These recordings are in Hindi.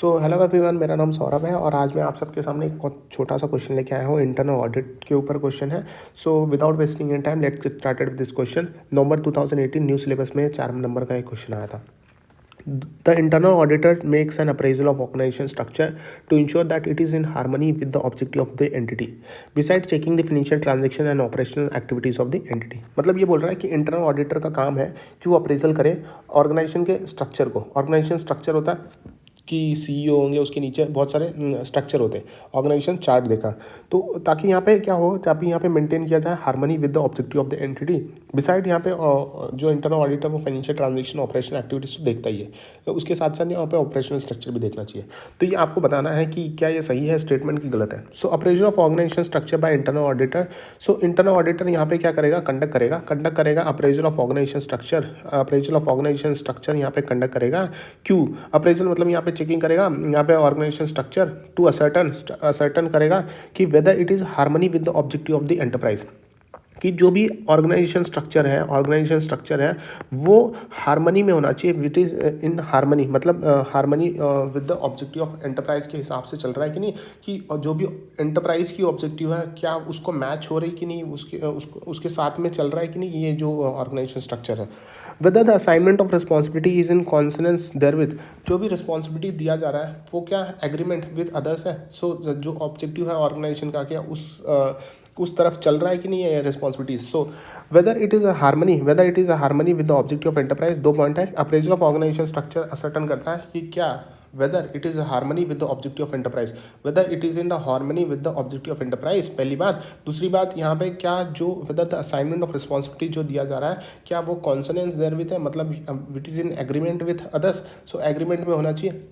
सो हेलो एवरीवन, मेरा नाम सौरभ है और आज मैं आप सबके सामने एक बहुत छोटा सा क्वेश्चन लेके आया हूँ। इंटरनल ऑडिट के ऊपर क्वेश्चन है। So without wasting any time let's get started with this question. November 2018 new syllabus में 4 नंबर का एक क्वेश्चन आया था। The internal auditor makes an appraisal of organization structure to ensure that it is in harmony with the objective of the entity, besides checking the financial transaction and operational activities of the entity। मतलब ये बोल रहा है कि इंटरनल ऑडिटर का काम है कि वो अप्रेजल करे ऑर्गेनाइजेशन के स्ट्रक्चर को। ऑर्गेनाइजेशन स्ट्रक्चर होता है कि सीईओ होंगे, उसके नीचे बहुत सारे स्ट्रक्चर होते हैं। ऑर्गेनाइजेशन चार्ट देखा तो ताकि यहाँ पे क्या हो, ताकि यहाँ पे मेंटेन किया जाए harmony with the objective of the entity. Beside यहाँ पे जो इंटरनल ऑडिटर वो फाइनेंशियल ट्रांजेक्शन ऑपरेशनल एक्टिविटीज तो देखता ही है, तो उसके साथ साथ यहाँ पे ऑपरेशनल स्ट्रक्चर भी देखना चाहिए। तो ये आपको बताना है कि क्या ये सही है स्टेटमेंट की गलत है। So appraisal of organisation structure by internal auditor. So internal auditor यहाँ पे क्या करेगा, कंडक्ट करेगा appraisal of organisation structure. Appraisal of organisation structure यहाँ पे कंडक्ट करेगा। क्यों अप्रेजल, मतलब यहाँ पे चेकिंग करेगा यहाँ पे ऑर्गेनाइजेशन स्ट्रक्चर टू असर्टन करेगा कि weather it is harmony with the objective of the enterprise, कि जो भी ऑर्गेनाइजेशन स्ट्रक्चर है वो हार्मनी में होना चाहिए, विच इज़ इन हार्मनी, मतलब harmony with the objective of enterprise के हिसाब से चल रहा है कि नहीं, कि जो भी एंटरप्राइज की ऑब्जेक्टिव है क्या उसको मैच हो रही कि नहीं, उसके साथ में चल रहा है कि नहीं ये जो ऑर्गेनाइजेशन स्ट्रक्चर है। Whether the assignment of responsibility is in consonance therewith, जो भी रिस्पॉन्सिबिलिटी दिया जा रहा है वो क्या एग्रीमेंट विद अदर्स है। सो जो ऑब्जेक्टिव है ऑर्गेनाइजेशन का क्या उस तरफ चल रहा है कि नहीं है responsibilities. So whether it is a harmony with the objective of enterprise. दो पॉइंट है। Appraisal of organisation structure ascertain करता है कि क्या whether it is harmony with the objective of enterprise, whether it is in the harmony with the objective of enterprise, पहली बात। दूसरी बात यहाँ पे क्या जो whether the assignment of responsibility जो दिया जा रहा है क्या वो कॉन्सनेंस देयर विद है, मतलब it is in agreement with others. So agreement में होना चाहिए।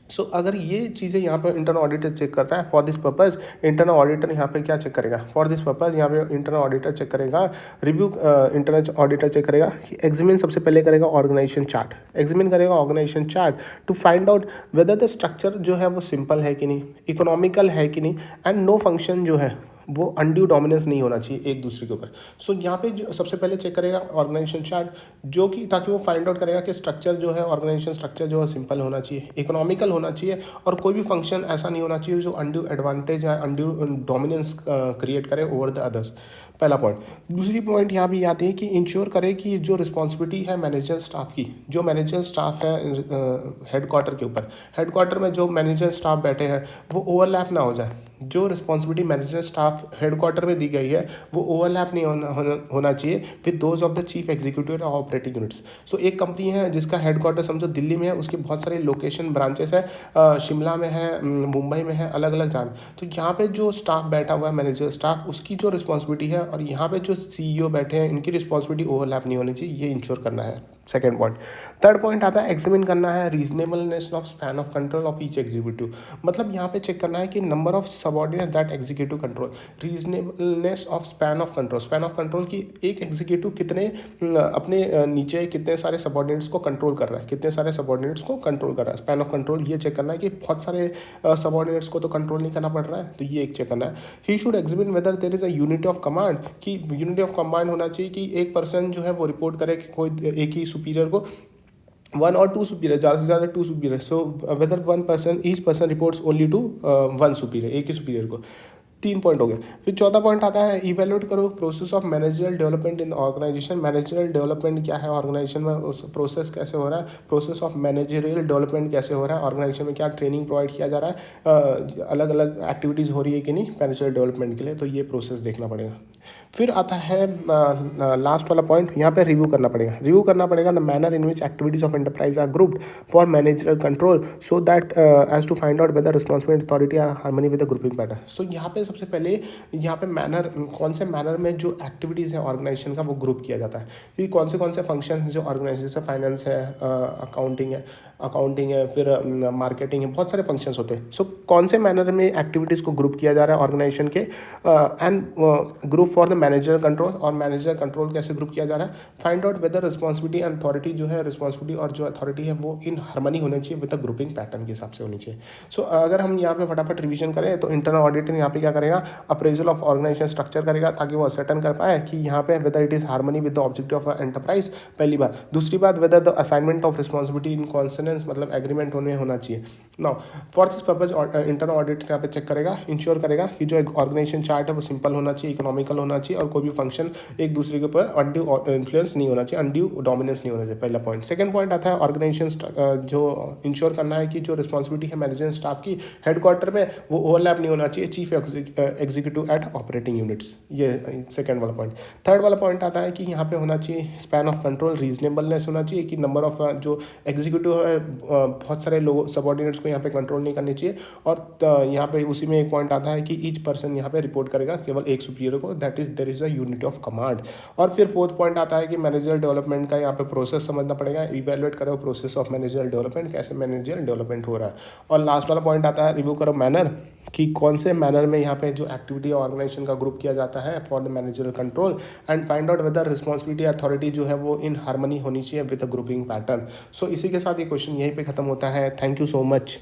सो अगर ये चीज़ें यहाँ पर इंटरनल ऑडिटर चेक करता है, for this purpose internal auditor यहाँ पे क्या चेक करेगा, फॉर दिस पर्पज़ यहाँ पे इंटरनल ऑडिटर चेक करेगा, रिव्यू इंटरनल ऑडिटर चेक करेगा कि एग्जामिन सबसे पहले करेगा organisation chart, to find out whether the structure जो है वो सिंपल है कि नहीं, इकोनॉमिकल है कि नहीं, एंड नो फंक्शन जो है वो अनड्यू डोमिनेंस नहीं होना चाहिए एक दूसरे के ऊपर। सो यहाँ पे जो सबसे पहले चेक करेगा ऑर्गेनाइजेशन चार्ट, जो कि ताकि वो फाइंड आउट करेगा कि स्ट्रक्चर जो है ऑर्गेनाइजेशन स्ट्रक्चर जो है सिंपल होना चाहिए, इकोनॉमिकल होना चाहिए, और कोई भी फंक्शन ऐसा नहीं होना चाहिए जो अनड्यू एडवांटेज या अनड्यू डोमिनेंस क्रिएट करे ओवर द अदर्स। पहला पॉइंट। दूसरी पॉइंट यहाँ भी आती है कि इंश्योर करे कि जो रिस्पॉन्सिबिलिटी है मैनेजर स्टाफ की, जो मैनेजर स्टाफ है हेडक्वार्टर के ऊपर, हेडक्वार्टर में जो मैनेजर स्टाफ बैठे हैं वो ओवरलैप ना हो जाए। जो रिस्पॉन्सिबिलिटी मैनेजर स्टाफ हेडक्वार्टर में दी गई है वो ओवरलैप नहीं होना चाहिए with those of the chief executive और ऑपरेटिंग यूनिट्स। सो एक कंपनी है जिसका हेडक्वार्टर समझो दिल्ली में है, उसके बहुत सारे लोकेशन ब्रांचेस है, शिमला में है, मुंबई में है, अलग अलग जगह। तो यहाँ पे जो स्टाफ बैठा हुआ है मैनेजर स्टाफ, उसकी जो रिस्पॉन्सिबिलिटी है और यहाँ पे जो सीईओ बैठे हैं इनकी रिस्पॉन्सिबिलिटी ओवरलैप नहीं होनी चाहिए, ये इंश्योर करना है। Second point. थर्ड पॉइंट आता है एग्जामिन करना है reasonableness of span of control of each executive, मतलब यहाँ पे चेक करना है कि number of subordinate that executive control, reasonableness of span of control की एक एग्जीक्यूटिव कितने अपने नीचे कितने सारे सबऑर्डिनेट्स को कंट्रोल कर रहा है, स्पैन ऑफ कंट्रोल ये चेक करना है कि बहुत सारे सबऑर्डिनेट्स को तो कंट्रोल नहीं करना पड़ रहा है, तो ये एक चेक करना है। He should examine whether there is a unit of command, कि यूनिट ऑफ कमांड होना चाहिए कि एक पर्सन जो है वो रिपोर्ट करे कि कोई एक ही सुपीरियर को, वन और टू सुपीरियर, ज़्यादा से ज़्यादा two superior. So whether each person reports only to one superior, एक ही सुपीरियर को। 3 पॉइंट हो गए। फिर चौथा पॉइंट आता है इवेल्यूएट करो process of managerial development in organisation. Managerial development क्या है ऑर्गेनाइजेशन में, उस प्रोसेस कैसे हो रहा है, प्रोसेस ऑफ मैनेजरियल डेवलपमेंट कैसे हो रहा है ऑर्गेनाइजेशन में, क्या ट्रेनिंग प्रोवाइड किया जा रहा है, अलग अलग एक्टिविटीज़ हो रही है कि नहीं मैनेजरियल डेवलपमेंट के लिए, तो ये प्रोसेस देखना पड़ेगा। फिर आता है लास्ट वाला पॉइंट, यहाँ पे रिव्यू करना पड़ेगा the manner in which activities of enterprise are grouped for managerial control so that as to find out whether responsibility authority are harmony with the grouping pattern. So यहाँ पे सबसे पहले यहाँ पे मैनर, कौन से मैनर में जो एक्टिविटीज़ है ऑर्गेनाइजेशन का वो ग्रुप किया जाता है, कि कौन से फंक्शन जो ऑर्गेनाइजेशन से फाइनेंस है, अकाउंटिंग है, फिर मार्केटिंग है, बहुत सारे फंक्शंस होते हैं। सो कौन से मैनर में एक्टिविटीज़ को ग्रुप किया जा रहा है ऑर्गेनाइजेशन के, and group for the manager control, और मैनेजर कंट्रोल कैसे ग्रुप किया जा रहा है, find out whether responsibility and authority जो है, रिस्पॉन्सिबिलिटी और जो अथॉरिटी है वो इन हार्मनी होनी चाहिए विद द ग्रुपिंग पैटर्न के हिसाब से होनी चाहिए। सो अगर हम यहाँ पे फटाफट रिवीजन करें तो इंटरनल ऑडिटर यहाँ पे क्या करेगा, अप्रेजल ऑफ ऑर्गेनाइजेशन स्ट्रक्चर करेगा ताकि वो असर्टन कर पाए कि यहाँ पे whether it is harmony with the objective of enterprise, पहली बात। दूसरी बात, weather the assignment of responsibility in consonance, मतलब एग्रीमेंट होना चाहिए। Now for this purpose internal auditor यहाँ पे चेक करेगा, इंश्योर करेगा कि जो ऑर्गेनाइजेशन चार्ट है वो सिंपल होना चाहिए, इकोनॉमिकल होना चाहिए, और कोई भी फंक्शन एक दूसरे के ऊपर अनड्यू इन्फ्लुएंस नहीं होना चाहिए, अनड्यू डोमिनेंस नहीं होना चाहिए, पहला पॉइंट। सेकंड पॉइंट आता है ऑर्गेनाइजेशन जो इंश्योर करना है कि जो रिस्पॉन्सिबिलिटी है मैनेजमेंट स्टाफ की हेडक्वार्टर में वो ओवरलैप नहीं होना चाहिए chief executive at operating units, ये सेकंड वाला पॉइंट। थर्ड वाला पॉइंट आता है कि यहाँ पे होना चाहिए स्पैन ऑफ कंट्रोल, रीजनेबलनेस होना चाहिए कि नंबर ऑफ जो एग्जीक्यूटिव है बहुत सारे लोगों सबऑर्डिनेट्स को यहाँ पे कंट्रोल नहीं करनी चाहिए, और यहाँ पे उसी में एक पॉइंट आता है कि ईच पर्सन यहाँ पे रिपोर्ट करेगा केवल एक सुपीरियर को, that is there is a unit of command. और फिर फोर्थ पॉइंट आता है कि मैनेजरियल डेवलपमेंट का यहाँ पे प्रोसेस समझना पड़ेगा, इवेलुएट करो प्रोसेस ऑफ मैनेजरियल डेवलपमेंट, कैसे मैनेजरियल डेवलपमेंट हो रहा है। और लास्ट वाला पॉइंट आता है रिव्यू करो मैनर, कि कौन से मैनर में यहाँ पे जो एक्टिविटी ऑर्गेनाइजेशन का ग्रुप किया जाता है for the managerial control, and find out whether responsibility authority जो है वो इन हार्मनी होनी चाहिए विद द ग्रुपिंग पैटर्न। सो इसी के साथ ये क्वेश्चन यहीं पे खत्म होता है। Thank you so much.